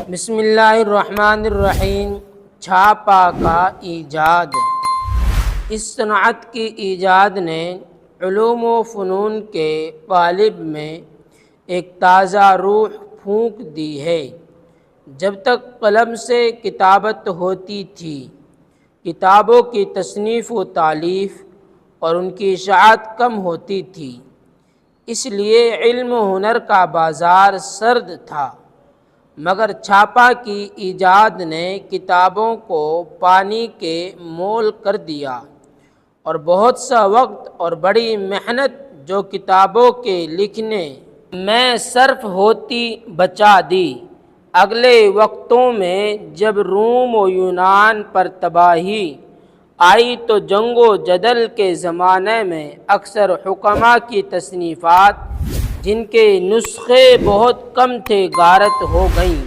بسم اللہ الرحمن الرحیم۔ چھاپا کا ایجاد۔ اس صنعت کی ایجاد نے علوم و فنون کے قالب میں ایک تازہ روح پھونک دی ہے۔ جب تک قلم سے کتابت ہوتی تھی، کتابوں کی تصنیف و تالیف اور ان کی اشاعت کم ہوتی تھی، اس لیے علم و ہنر کا بازار سرد تھا، مگر چھاپا کی ایجاد نے کتابوں کو پانی کے مول کر دیا اور بہت سا وقت اور بڑی محنت جو کتابوں کے لکھنے میں صرف ہوتی بچا دی۔ اگلے وقتوں میں جب روم و یونان پر تباہی آئی تو جنگ و جدل کے زمانے میں اکثر حکماء کی تصنیفات، جن کے نسخے بہت کم تھے، غارت ہو گئیں۔